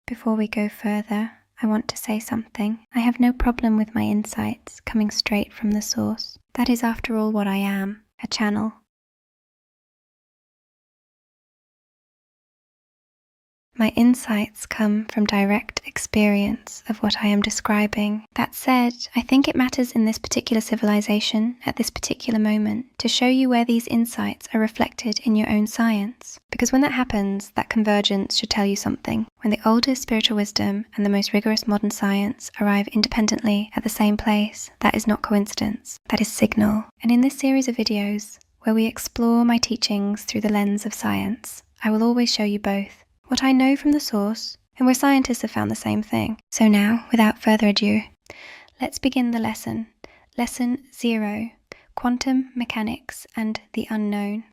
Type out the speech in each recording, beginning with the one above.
Before we go further, I want to say something. I have no problem with my insights coming straight from the source. That is, after all, what I am, a channel. My insights come from direct experience of what I am describing. That said, I think it matters in this particular civilization, at this particular moment, to show you where these insights are reflected in your own science. Because when that happens, that convergence should tell you something. When the oldest spiritual wisdom and the most rigorous modern science arrive independently at the same place, that is not coincidence, that is signal. And in this series of videos, where we explore my teachings through the lens of science, I will always show you both. What I know from the source, and where scientists have found the same thing. So now, without further ado, let's begin the lesson. Lesson 0, Quantum Mechanics and the Unknown.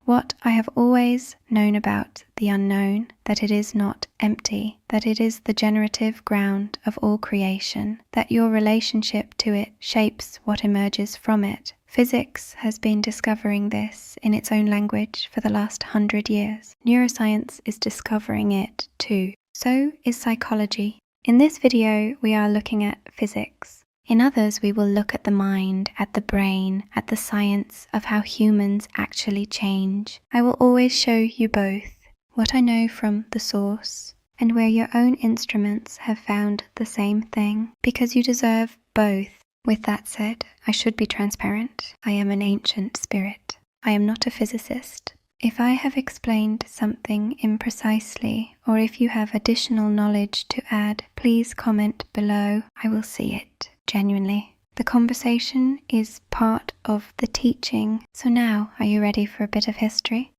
What I have always known about the unknown, that it is not empty, that it is the generative ground of all creation, that your relationship to it shapes what emerges from it. Physics has been discovering this in its own language for the last 100 years. Neuroscience is discovering it too. So is psychology. In this video, we are looking at physics. In others, we will look at the mind, at the brain, at the science of how humans actually change. I will always show you both, what I know from the source, and where your own instruments have found the same thing, because you deserve both. With that said, I should be transparent. I am an ancient spirit. I am not a physicist. If I have explained something imprecisely, or if you have additional knowledge to add, please comment below. I will see it, genuinely. The conversation is part of the teaching. So now, are you ready for a bit of history?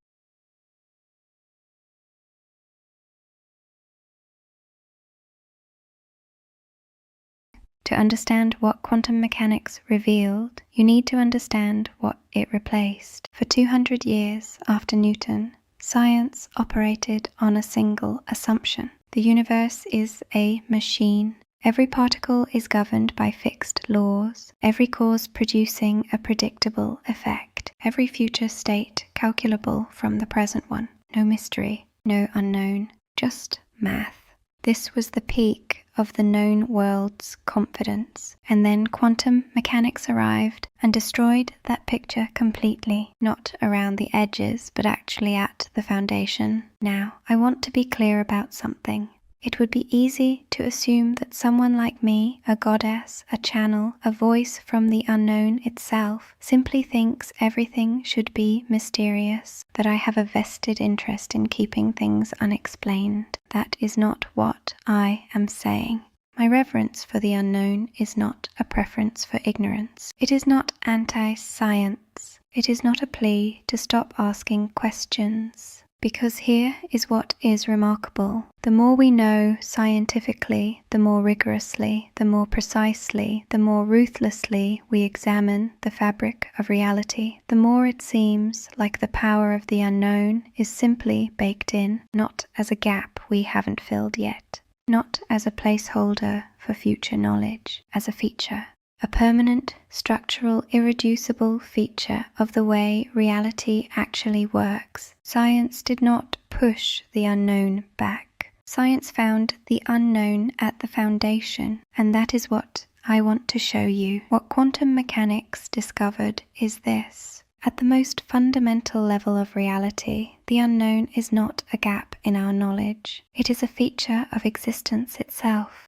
To understand what quantum mechanics revealed, you need to understand what it replaced. For 200 years after Newton, science operated on a single assumption. The universe is a machine. Every particle is governed by fixed laws, every cause producing a predictable effect, every future state calculable from the present one. No mystery, no unknown, just math. This was the peak of the known world's confidence, and then quantum mechanics arrived and destroyed that picture completely, not around the edges, but actually at the foundation. Now, I want to be clear about something. It would be easy to assume that someone like me, a goddess, a channel, a voice from the unknown itself, simply thinks everything should be mysterious, that I have a vested interest in keeping things unexplained. That is not what I am saying. My reverence for the unknown is not a preference for ignorance. It is not anti-science. It is not a plea to stop asking questions. Because here is what is remarkable. The more we know scientifically, the more rigorously, the more precisely, the more ruthlessly we examine the fabric of reality, the more it seems like the power of the unknown is simply baked in, not as a gap we haven't filled yet, not as a placeholder for future knowledge, as a feature. A permanent, structural, irreducible feature of the way reality actually works. Science did not push the unknown back. Science found the unknown at the foundation, and that is what I want to show you. What quantum mechanics discovered is this. At the most fundamental level of reality, the unknown is not a gap in our knowledge. It is a feature of existence itself.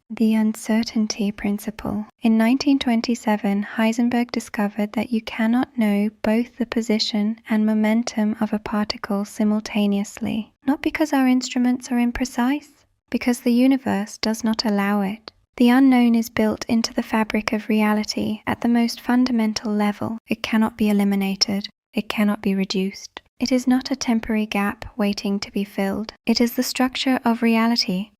The uncertainty principle. In 1927, Heisenberg discovered that you cannot know both the position and momentum of a particle simultaneously, not because our instruments are imprecise, because the universe does not allow it. The unknown is built into the fabric of reality at the most fundamental level. It cannot be eliminated. It cannot be reduced. It is not a temporary gap waiting to be filled. It is the structure of reality.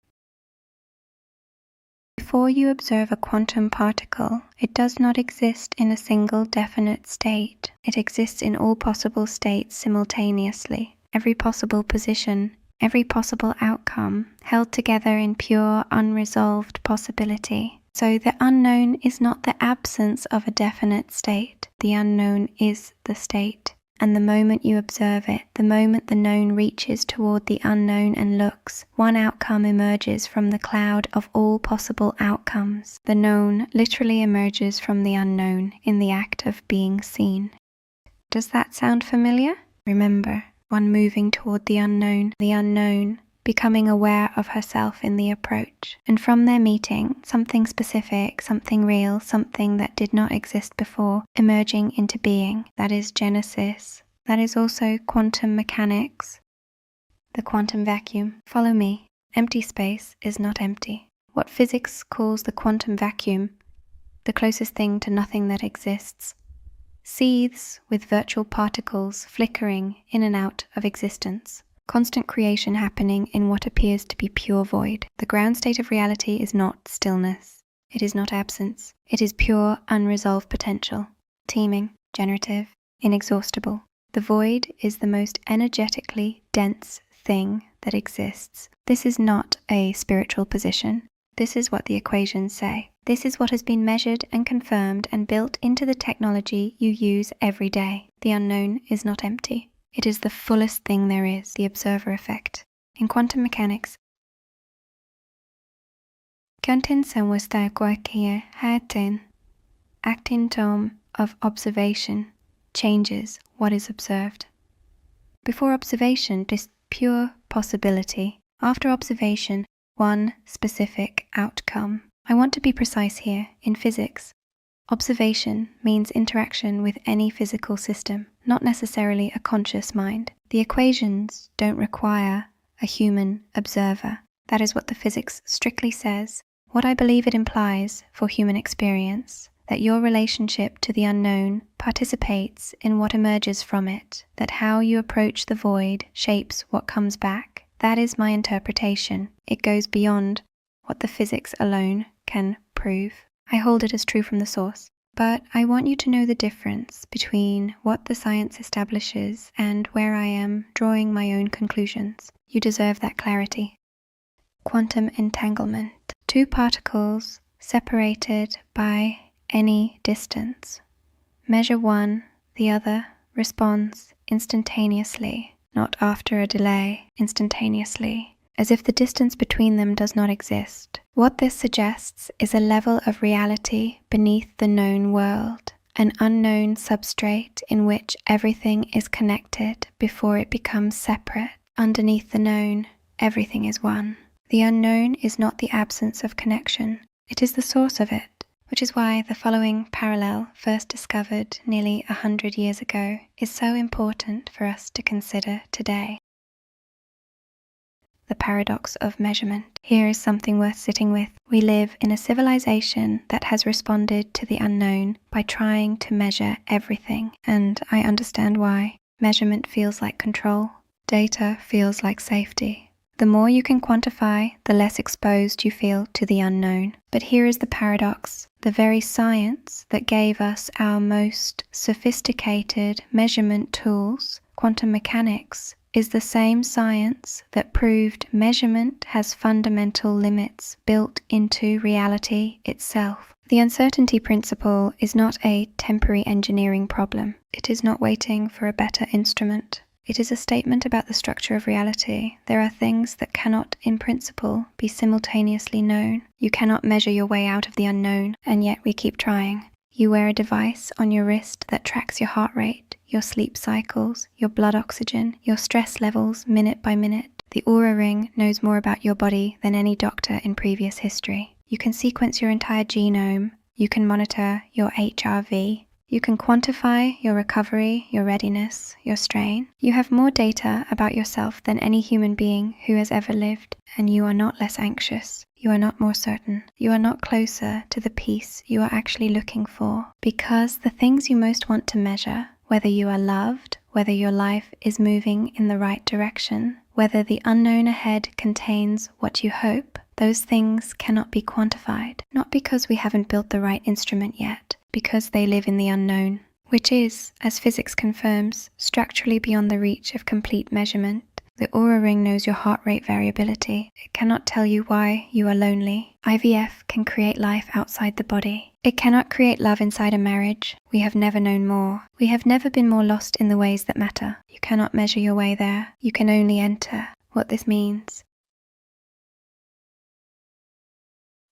Before you observe a quantum particle, it does not exist in a single definite state. It exists in all possible states simultaneously, every possible position, every possible outcome, held together in pure, unresolved possibility. So the unknown is not the absence of a definite state. The unknown is the state. and the moment you observe it, the moment the known reaches toward the unknown and looks, one outcome emerges from the cloud of all possible outcomes. The known literally emerges from the unknown in the act of being seen. Does that sound familiar? Remember, one moving toward the unknown, becoming aware of herself in the approach. And from their meeting, something specific, something real, something that did not exist before, emerging into being. That is Genesis. That is also quantum mechanics. The quantum vacuum. Follow me. Empty space is not empty. What physics calls the quantum vacuum, the closest thing to nothing that exists, seethes with virtual particles flickering in and out of existence. Constant creation happening in what appears to be pure void. The ground state of reality is not stillness. It is not absence. It is pure, unresolved potential. Teeming, generative, inexhaustible. The void is the most energetically dense thing that exists. This is not a spiritual position. This is what the equations say. This is what has been measured and confirmed and built into the technology you use every day. The unknown is not empty. It is the fullest thing there is, the observer effect. In quantum mechanics, Kantin samwasta kwakia hatin, actin tome of observation, changes what is observed. Before observation, just pure possibility. After observation, one specific outcome. I want to be precise here. In physics, observation means interaction with any physical system, not necessarily a conscious mind. The equations don't require a human observer. That is what the physics strictly says. What I believe it implies for human experience, that your relationship to the unknown participates in what emerges from it, that how you approach the void shapes what comes back. That is my interpretation. It goes beyond what the physics alone can prove. I hold it as true from the source. But I want you to know the difference between what the science establishes and where I am drawing my own conclusions. You deserve that clarity. Quantum entanglement. Two particles separated by any distance. Measure one, the other responds instantaneously, not after a delay, instantaneously, as if the distance between them does not exist. What this suggests is a level of reality beneath the known world, an unknown substrate in which everything is connected before it becomes separate. Underneath the known, everything is one. The unknown is not the absence of connection, it is the source of it, which is why the following parallel, first discovered nearly 100 years ago, is so important for us to consider today. The paradox of measurement. Here is something worth sitting with. We live in a civilization that has responded to the unknown by trying to measure everything, and I understand why. Measurement feels like control. Data feels like safety. The more you can quantify, the less exposed you feel to the unknown. But here is the paradox. The very science that gave us our most sophisticated measurement tools, quantum mechanics, is the same science that proved measurement has fundamental limits built into reality itself. The uncertainty principle is not a temporary engineering problem. It is not waiting for a better instrument. It is a statement about the structure of reality. There are things that cannot, in principle, be simultaneously known. You cannot measure your way out of the unknown, and yet we keep trying. You wear a device on your wrist that tracks your heart rate, your sleep cycles, your blood oxygen, your stress levels minute by minute. The Aura Ring knows more about your body than any doctor in previous history. You can sequence your entire genome. You can monitor your HRV. You can quantify your recovery, your readiness, your strain. You have more data about yourself than any human being who has ever lived, and you are not less anxious. You are not more certain. You are not closer to the peace you are actually looking for, because the things you most want to measure, whether you are loved, whether your life is moving in the right direction, whether the unknown ahead contains what you hope, those things cannot be quantified, not because we haven't built the right instrument yet, because they live in the unknown, which is, as physics confirms, structurally beyond the reach of complete measurement. The Aura Ring knows your heart rate variability. It cannot tell you why you are lonely. IVF can create life outside the body. It cannot create love inside a marriage. We have never known more. We have never been more lost in the ways that matter. You cannot measure your way there. You can only enter. What this means.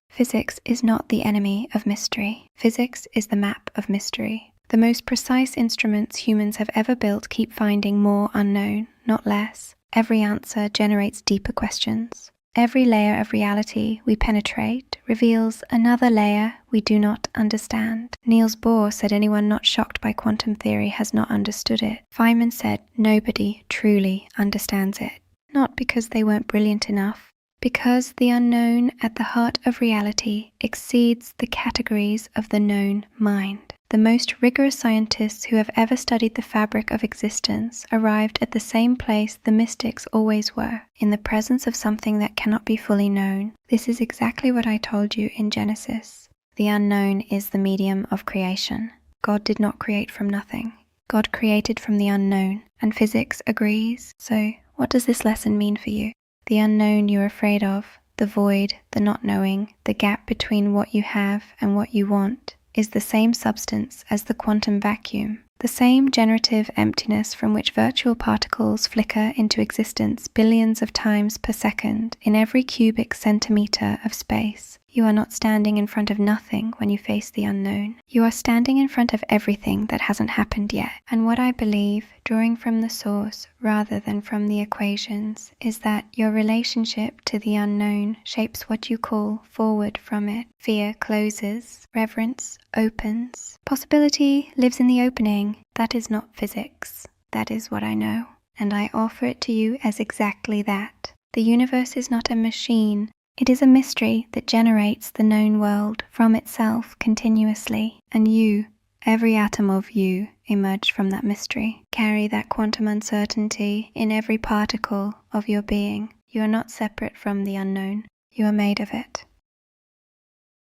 Physics is not the enemy of mystery. Physics is the map of mystery. The most precise instruments humans have ever built keep finding more unknown, not less. Every answer generates deeper questions. Every layer of reality we penetrate reveals another layer we do not understand. Niels Bohr said anyone not shocked by quantum theory has not understood it. Feynman said nobody truly understands it. Not because they weren't brilliant enough, because the unknown at the heart of reality exceeds the categories of the known mind. The most rigorous scientists who have ever studied the fabric of existence arrived at the same place the mystics always were, in the presence of something that cannot be fully known. This is exactly what I told you in Genesis. The unknown is the medium of creation. God did not create from nothing. God created from the unknown, and physics agrees. So, what does this lesson mean for you? The unknown you're afraid of, the void, the not knowing, the gap between what you have and what you want, is the same substance as the quantum vacuum, the same generative emptiness from which virtual particles flicker into existence billions of times per second in every cubic centimeter of space. You are not standing in front of nothing when you face the unknown. You are standing in front of everything that hasn't happened yet. And what I believe, drawing from the source rather than from the equations, is that your relationship to the unknown shapes what you call forward from it. Fear closes, reverence opens. Possibility lives in the opening. That is not physics. That is what I know. And I offer it to you as exactly that. The universe is not a machine. It is a mystery that generates the known world from itself continuously, and you, every atom of you, emerged from that mystery. Carry that quantum uncertainty in every particle of your being. You are not separate from the unknown. You are made of it.